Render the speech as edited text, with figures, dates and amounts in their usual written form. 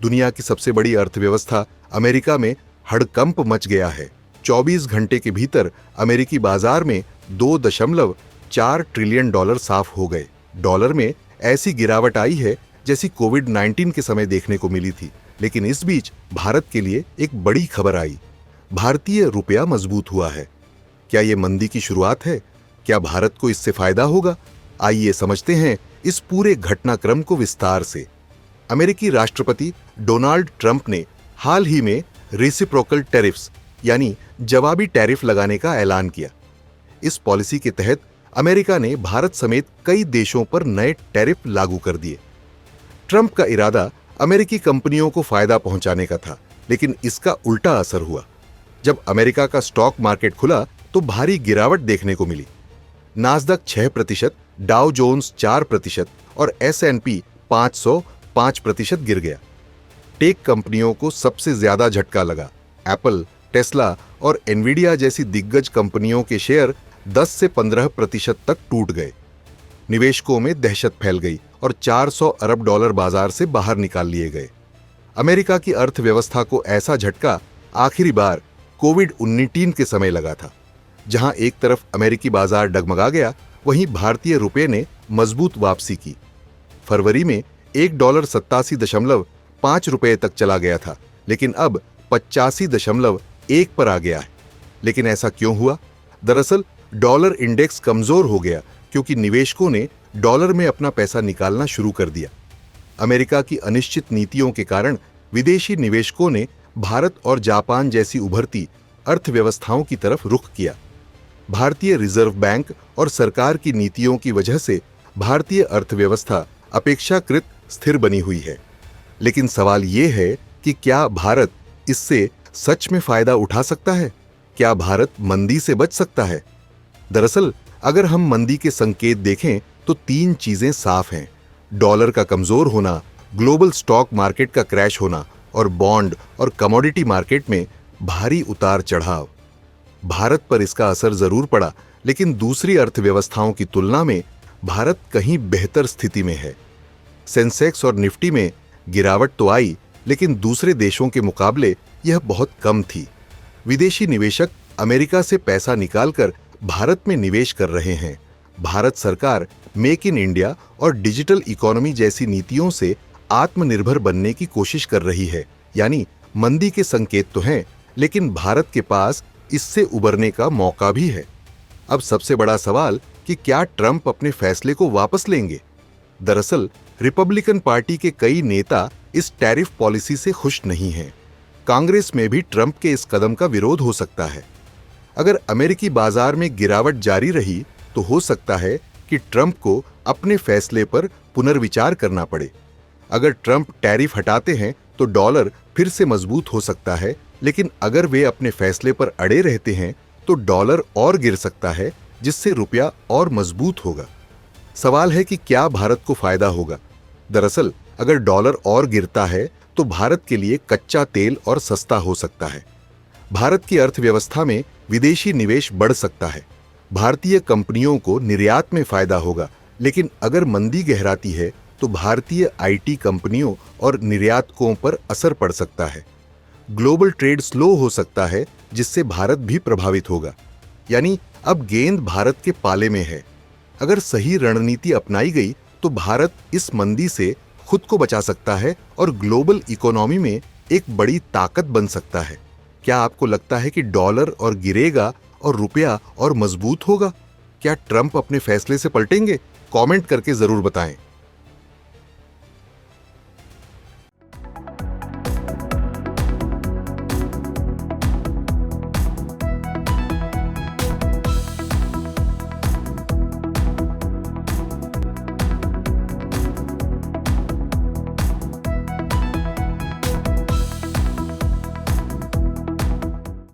दुनिया की सबसे बड़ी अर्थव्यवस्था अमेरिका में हड़कंप मच गया है। 24 घंटे के भीतर अमेरिकी बाजार में 2.4 ट्रिलियन डॉलर साफ हो गए। डॉलर में ऐसी गिरावट आई है जैसी कोविड-19 के समय देखने को मिली थी। लेकिन इस बीच भारत के लिए एक बड़ी खबर आई। भारतीय रुपया मजबूत हुआ है। क्या ये मंदी की शुरुआत है? क्या भारत को इससे फायदा होगा? आइए समझते हैं इस पूरे घटनाक्रम को विस्तार से। अमेरिकी राष्ट्रपति डोनाल्ड ट्रंप ने हाल ही में रेसिप्रोकल टैरिफ्स यानी जवाबी टैरिफ लगाने का ऐलान किया। इस पॉलिसी के तहत अमेरिका ने भारत समेत कई देशों पर नए टैरिफ लागू कर दिए। ट्रंप का इरादा अमेरिकी कंपनियों को फायदा पहुंचाने का था, लेकिन इसका उल्टा असर हुआ। जब अमेरिका का स्टॉक मार्केट खुला तो भारी गिरावट देखने को मिली। नास्डक 6%, डाउ जोन्स 4% और S&P 500 5% गिर गया। टेक कंपनियों को सबसे ज्यादा झटका लगा। एप्पल, टेस्ला और एनवीडिया जैसी दिग्गज कंपनियों के शेयर 10 से 15% तक टूट गए। निवेशकों में दहशत फैल गई और 400 अरब डॉलर बाजार से बाहर निकाल लिए गए। अमेरिका की अर्थव्यवस्था को ऐसा झटका आखिरी बार कोविड-19 के समय लगा था। जहां एक तरफ अमेरिकी बाजार डगमगा गया, वहीं भारतीय रुपये ने मजबूत वापसी की। फरवरी में $1.87.5 तक चला गया था, लेकिन अब 85.1 पर आ गया है। लेकिन ऐसा क्यों हुआ? दरअसल डॉलर इंडेक्स कमजोर हो गया क्योंकि निवेशकों ने डॉलर में अपना पैसा निकालना शुरू कर दिया। अमेरिका की अनिश्चित नीतियों के कारण विदेशी निवेशकों ने भारत और जापान जैसी उभरती अर्थव्यवस्थाओं की तरफ रुख किया। भारतीय रिजर्व बैंक और सरकार की नीतियों की वजह से भारतीय अर्थव्यवस्था अपेक्षाकृत स्थिर बनी हुई है। लेकिन सवाल ये है कि क्या भारत इससे सच में फायदा उठा सकता है? क्या भारत मंदी से बच सकता है? दरअसल अगर हम मंदी के संकेत देखें तो 3 चीजें साफ हैं: डॉलर का कमजोर होना, ग्लोबल स्टॉक मार्केट का क्रैश होना और बॉन्ड और कमोडिटी मार्केट में भारी उतार चढ़ाव। भारत पर इसका असर जरूर पड़ा, लेकिन दूसरी अर्थव्यवस्थाओं की तुलना में भारत कहीं बेहतर स्थिति में है। सेंसेक्स और निफ्टी में गिरावट तो आई, लेकिन दूसरे देशों के मुकाबले यह बहुत कम थी। विदेशी निवेशक अमेरिका से पैसा निकालकर भारत में निवेश कर रहे हैं। भारत सरकार मेक इन इंडिया और डिजिटल इकोनॉमी जैसी नीतियों से आत्मनिर्भर बनने की कोशिश कर रही है। यानी मंदी के संकेत तो हैं, लेकिन भारत के पास इससे उबरने का मौका भी है। अब सबसे बड़ा सवाल कि क्या ट्रंप अपने फैसले को वापस लेंगे? दरअसल रिपब्लिकन पार्टी के कई नेता इस टैरिफ पॉलिसी से खुश नहीं हैं। कांग्रेस में भी ट्रंप के इस कदम का विरोध हो सकता है। अगर अमेरिकी बाजार में गिरावट जारी रही तो हो सकता है कि ट्रंप को अपने फैसले पर पुनर्विचार करना पड़े। अगर ट्रंप टैरिफ हटाते हैं तो डॉलर फिर से मजबूत हो सकता है, लेकिन अगर वे अपने फैसले पर अड़े रहते हैं तो डॉलर और गिर सकता है, जिससे रुपया और मजबूत होगा। सवाल है कि क्या भारत को फायदा होगा? दरअसल अगर डॉलर और गिरता है तो भारत के लिए कच्चा तेल और सस्ता हो सकता है। भारत की अर्थव्यवस्था में विदेशी निवेश बढ़ सकता है। भारतीय कंपनियों को निर्यात में फायदा होगा, लेकिन अगर मंदी गहराती है तो भारतीय आईटी कंपनियों और निर्यातकों पर असर पड़ सकता है। ग्लोबल ट्रेड स्लो हो सकता है, जिससे भारत भी प्रभावित होगा। यानी अब गेंद भारत के पाले में है। अगर सही रणनीति अपनाई गई तो भारत इस मंदी से खुद को बचा सकता है और ग्लोबल इकोनॉमी में एक बड़ी ताकत बन सकता है। क्या आपको लगता है कि डॉलर और गिरेगा और रुपया और मजबूत होगा? क्या ट्रंप अपने फैसले से पलटेंगे? कमेंट करके जरूर बताएं।